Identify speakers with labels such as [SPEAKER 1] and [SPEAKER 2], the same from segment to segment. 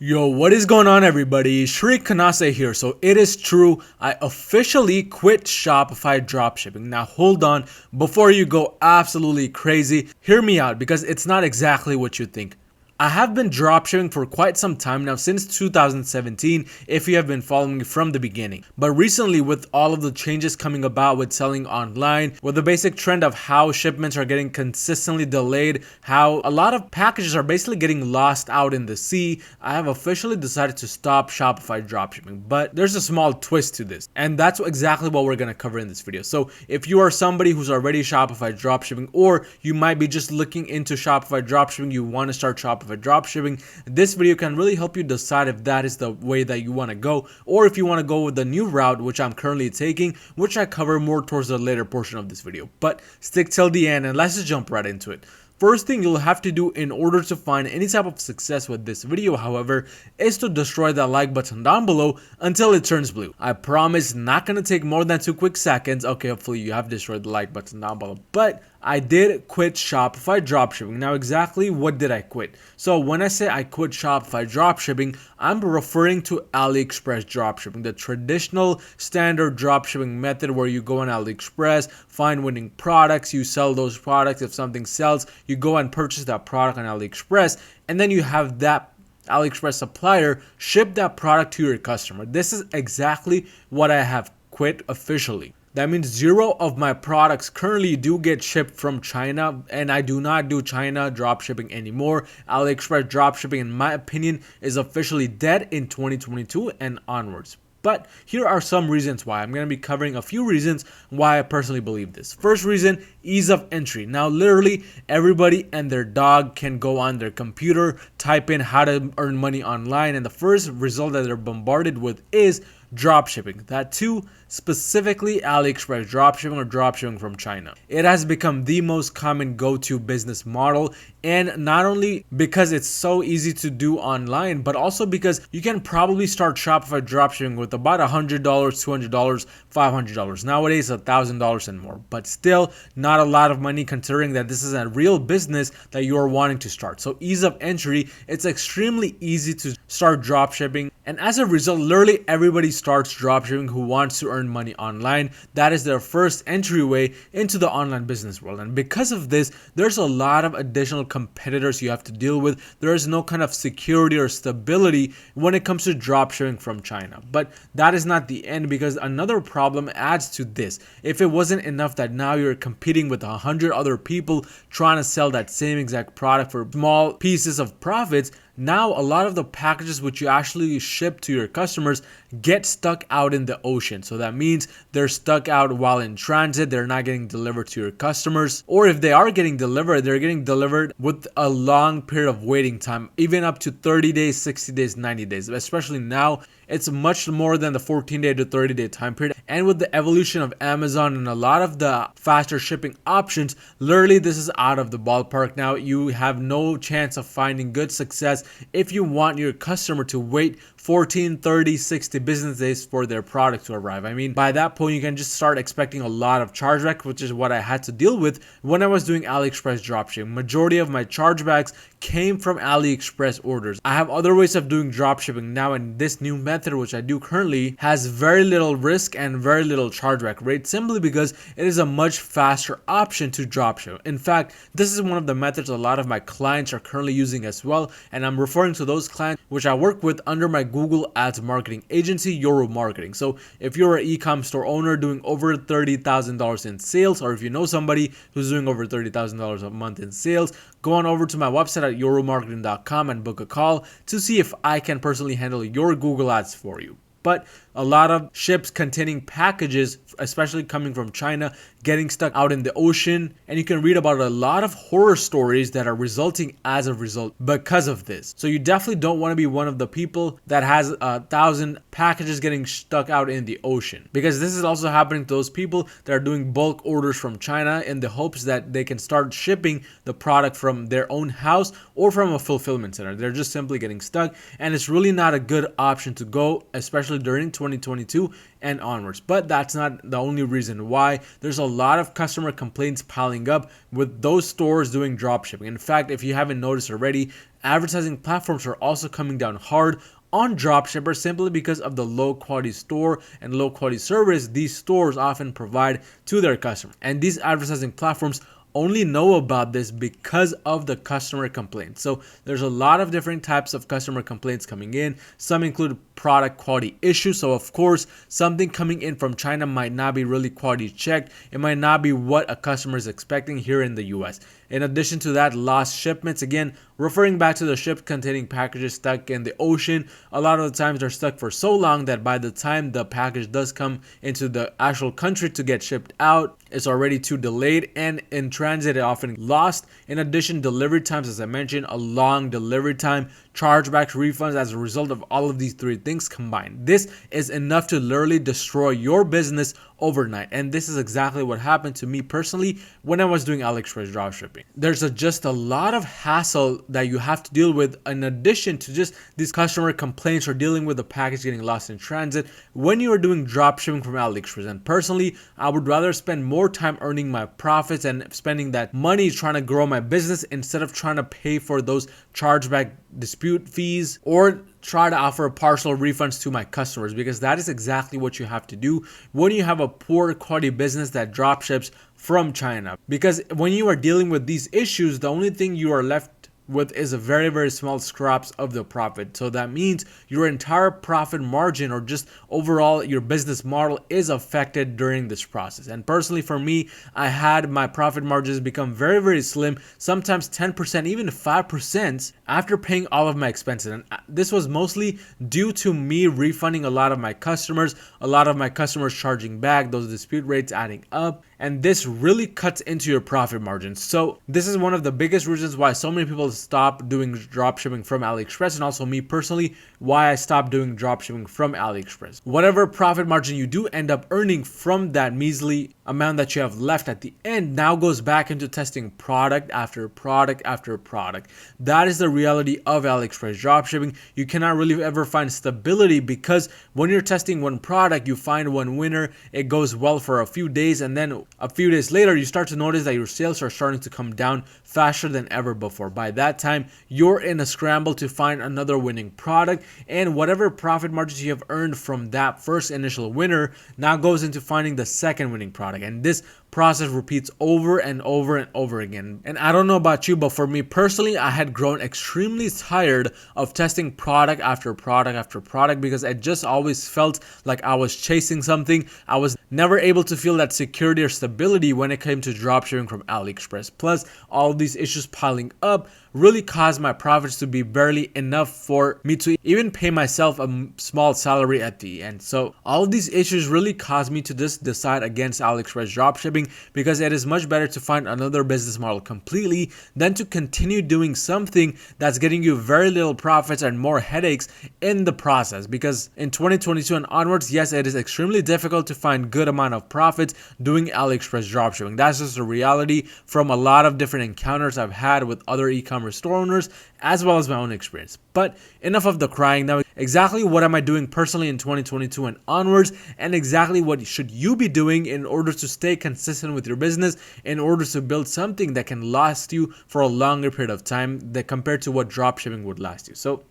[SPEAKER 1] Yo, what is going on everybody? Shri Kanase here. So it is true, I officially quit Shopify dropshipping. Now hold on, before you go absolutely crazy, hear me out because it's not exactly what you think. I have been dropshipping for quite some time now, since 2017, if you have been following me from the beginning. But recently, with all of the changes coming about with selling online, with the basic trend of how shipments are getting consistently delayed, how a lot of packages are basically getting lost out in the sea, I have officially decided to stop Shopify dropshipping. But there's a small twist to this, and that's exactly what we're going to cover in this video. So if you are somebody who's already Shopify dropshipping, or you might be just looking into Shopify dropshipping, you want to start Shopify dropshipping, this video can really help you decide if that is the way that you want to go, or if you want to go with the new route, which I'm currently taking, which I cover more towards the later portion of this video. But stick till the end and let's just jump right into it. First thing you'll have to do in order to find any type of success with this video, however, is to destroy that like button down below until it turns blue. I promise, not gonna take more than 2 quick seconds. Okay, hopefully you have destroyed the like button down below. But I did quit Shopify dropshipping. Now exactly what did I quit? So when I say I quit Shopify dropshipping, I'm referring to AliExpress dropshipping, the traditional standard dropshipping method where you go on AliExpress, find winning products, you sell those products. If something sells, you go and purchase that product on AliExpress, and then you have that AliExpress supplier ship that product to your customer. This is exactly what I have quit officially. That means 0 of my products currently do get shipped from China, and I do not do China dropshipping anymore. AliExpress dropshipping, in my opinion, is officially dead in 2022 and onwards. But here are some reasons why. I'm going to be covering a few reasons why I personally believe this. First reason, ease of entry. Now literally everybody and their dog can go on their computer, type in how to earn money online, and the first result that they're bombarded with is dropshipping. That too, specifically AliExpress dropshipping or dropshipping from China. It has become the most common go-to business model, and not only because it's so easy to do online, but also because you can probably start Shopify dropshipping with about $100, $200, $500. Nowadays, $1,000 and more, but still not a lot of money considering that this is a real business that you are wanting to start. So ease of entry, it's extremely easy to start dropshipping, and as a result, literally everybody starts dropshipping who wants to earn money online. That is their first entryway into the online business world, and because of this, there's a lot of additional competitors you have to deal with. There is no kind of security or stability when it comes to dropshipping from China. But that is not the end, because another problem adds to this. If it wasn't enough that now you're competing with 100 other people trying to sell that same exact product for small pieces of profits, now a lot of the packages which you actually ship to your customers get stuck out in the ocean. So that means they're stuck out while in transit, they're not getting delivered to your customers, or if they are getting delivered, they're getting delivered with a long period of waiting time, even up to 30 days, 60 days, 90 days. Especially now, it's much more than the 14-day to 30-day time period. And with the evolution of Amazon and a lot of the faster shipping options, literally this is out of the ballpark now. You have no chance of finding good success if you want your customer to wait 14, 30, 60 business days for their product to arrive. I mean, by that point, you can just start expecting a lot of chargeback, which is what I had to deal with when I was doing AliExpress dropshipping. Majority of my chargebacks came from AliExpress orders. I have other ways of doing dropshipping now, and this new method, which I do currently, has very little risk and very little chargeback rate, simply because it is a much faster option to dropship. In fact, this is one of the methods a lot of my clients are currently using as well, and I'm referring to those clients which I work with under my Google Ads marketing agency, Yoru Marketing. So if you're an e-com store owner doing over $30,000 in sales, or if you know somebody who's doing over $30,000 a month in sales, go on over to my website at yorumarketing.com and book a call to see if I can personally handle your Google Ads for you. But a lot of ships containing packages, especially coming from China, getting stuck out in the ocean, and you can read about a lot of horror stories that are resulting as a result because of this. So you definitely don't want to be one of the people that has 1,000 packages getting stuck out in the ocean, because this is also happening to those people that are doing bulk orders from China in the hopes that they can start shipping the product from their own house or from a fulfillment center. They're just simply getting stuck, and it's really not a good option to go, especially especially during 2022 and onwards. But that's not the only reason why. There's a lot of customer complaints piling up with those stores doing dropshipping. In fact, if you haven't noticed already, advertising platforms are also coming down hard on dropshippers simply because of the low quality store and low quality service these stores often provide to their customers. And these advertising platforms only know about this because of the customer complaints. So there's a lot of different types of customer complaints coming in. Some include product quality issues. So of course, something coming in from China might not be really quality checked. It might not be what a customer is expecting here in the US. In addition to that, lost shipments, again, referring back to the ship containing packages stuck in the ocean. A lot of the times they're stuck for so long that by the time the package does come into the actual country to get shipped out, it's already too delayed, and in transit it often lost. In addition, delivery times, as I mentioned, a long delivery time, chargebacks, refunds as a result of all of these three things combined. This is enough to literally destroy your business overnight. And this is exactly what happened to me personally when I was doing AliExpress dropshipping. There's just a lot of hassle that you have to deal with in addition to just these customer complaints or dealing with the package getting lost in transit when you are doing dropshipping from AliExpress. And personally, I would rather spend more time earning my profits and spending that money trying to grow my business instead of trying to pay for those chargeback dispute fees or try to offer partial refunds to my customers, because that is exactly what you have to do when you have a poor quality business that drop ships from China. Because when you are dealing with these issues, the only thing you are left with is a very, very small scraps of the profit. So that means your entire profit margin or just overall your business model is affected during this process. And personally for me, I had my profit margins become very, very slim, sometimes 10%, even 5% after paying all of my expenses. And this was mostly due to me refunding a lot of my customers, a lot of my customers charging back, those dispute rates adding up. And this really cuts into your profit margins. So this is one of the biggest reasons why so many people stop doing dropshipping from AliExpress, and also me personally, why I stopped doing dropshipping from AliExpress. Whatever profit margin you do end up earning from that measly amount that you have left at the end now goes back into testing product after product after product. That is the reality of AliExpress dropshipping. You cannot really ever find stability, because when you're testing one product, you find one winner, it goes well for a few days, and then a few days later you start to notice that your sales are starting to come down faster than ever before. By that time, you're in a scramble to find another winning product, and whatever profit margins you have earned from that first initial winner now goes into finding the second winning product. And this process repeats over and over and over again. And I don't know about you, but for me personally, I had grown extremely tired of testing product after product after product, because I just always felt like I was chasing something. I was never able to feel that security or stability when it came to dropshipping from AliExpress. Plus, all these issues piling up really caused my profits to be barely enough for me to even pay myself a small salary at the end. So all of these issues really caused me to just decide against AliExpress dropshipping, because it is much better to find another business model completely than to continue doing something that's getting you very little profits and more headaches in the process. Because in 2022 and onwards, yes, it is extremely difficult to find good amount of profits doing AliExpress dropshipping. That's just the reality from a lot of different encounters I've had with other e-commerce store owners, as well as my own experience. But enough of the crying. Now, exactly what am I doing personally in 2022 and onwards, and exactly what should you be doing in order to stay consistent with your business, in order to build something that can last you for a longer period of time that compared to what dropshipping would last you. So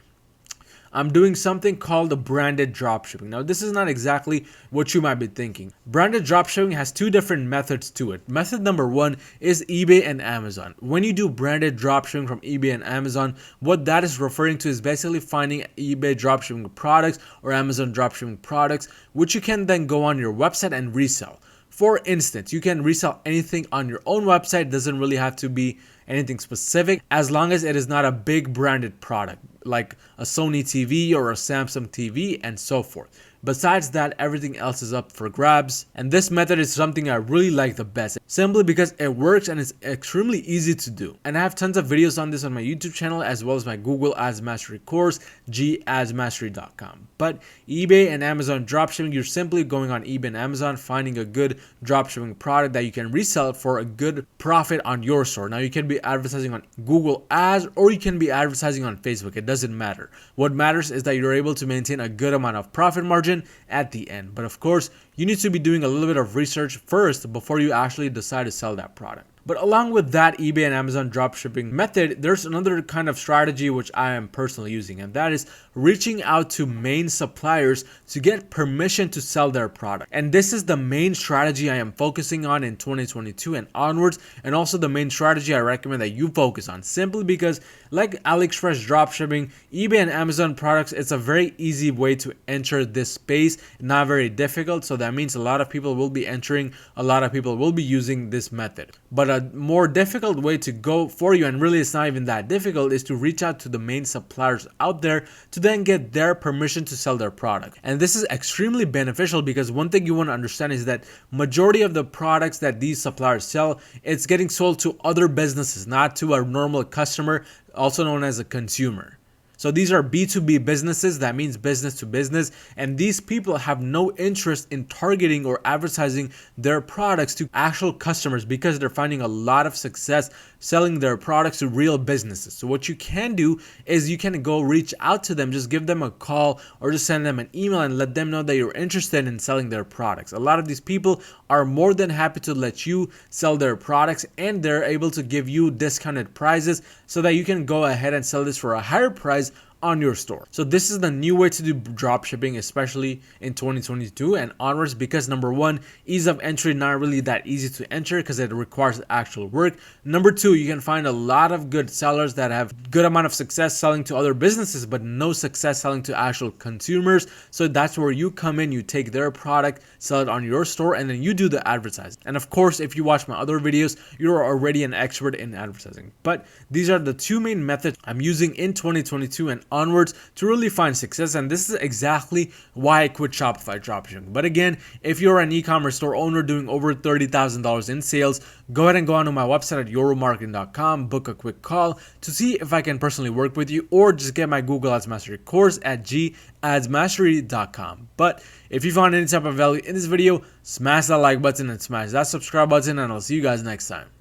[SPEAKER 1] I'm doing something called the branded dropshipping. Now, this is not exactly what you might be thinking. Branded dropshipping has two different methods to it. Method number one is eBay and Amazon. When you do branded dropshipping from eBay and Amazon, what that is referring to is basically finding eBay dropshipping products or Amazon dropshipping products, which you can then go on your website and resell. For instance, you can resell anything on your own website. It doesn't really have to be anything specific, as long as it is not a big branded product like a Sony TV or a Samsung TV and so forth. Besides that, everything else is up for grabs, and this method is something I really like the best, simply because it works and it's extremely easy to do. And I have tons of videos on this on my YouTube channel, as well as my Google Ads Mastery course, gadsmastery.com. But eBay and Amazon dropshipping, you're simply going on eBay and Amazon, finding a good dropshipping product that you can resell for a good profit on your store. Now, you can be advertising on Google Ads or you can be advertising on Facebook. It doesn't matter. matter. What matters is that you're able to maintain a good amount of profit margin at the end. But of course, you need to be doing a little bit of research first before you actually decide to sell that product. But along with that eBay and Amazon dropshipping method, there's another kind of strategy which I am personally using, and that is reaching out to main suppliers to get permission to sell their product. And this is the main strategy I am focusing on in 2022 and onwards, and also the main strategy I recommend that you focus on, simply because like AliExpress dropshipping, eBay and Amazon products, it's a very easy way to enter this space, not very difficult. So that means a lot of people will be entering, a lot of people will be using this method. But a more difficult way to go for you, and really it's not even that difficult, is to reach out to the main suppliers out there to then get their permission to sell their product. And this is extremely beneficial because one thing you want to understand is that majority of the products that these suppliers sell, it's getting sold to other businesses, not to a normal customer, also known as a consumer. So these are B2B businesses, that means business to business, and these people have no interest in targeting or advertising their products to actual customers because they're finding a lot of success selling their products to real businesses. So what you can do is you can go reach out to them, just give them a call or just send them an email and let them know that you're interested in selling their products. A lot of these people are more than happy to let you sell their products, and they're able to give you discounted prices so that you can go ahead and sell this for a higher price on your store. So this is the new way to do drop shipping, especially in 2022 and onwards, because number one, ease of entry, not really that easy to enter because it requires actual work. Number two, you can find a lot of good sellers that have good amount of success selling to other businesses but no success selling to actual consumers. So that's where you come in, you take their product, sell it on your store, and then you do the advertising. And of course, if you watch my other videos, you're already an expert in advertising. But these are the two main methods I'm using in 2022 and onwards to really find success, and this is exactly why I quit Shopify dropshipping. But again, if you're an e-commerce store owner doing over $30,000 in sales, go ahead and go onto my website at yoromarketing.com, book a quick call to see if I can personally work with you, or just get my Google Ads Mastery course at gadsmastery.com. But if you found any type of value in this video, smash that like button and smash that subscribe button, and I'll see you guys next time.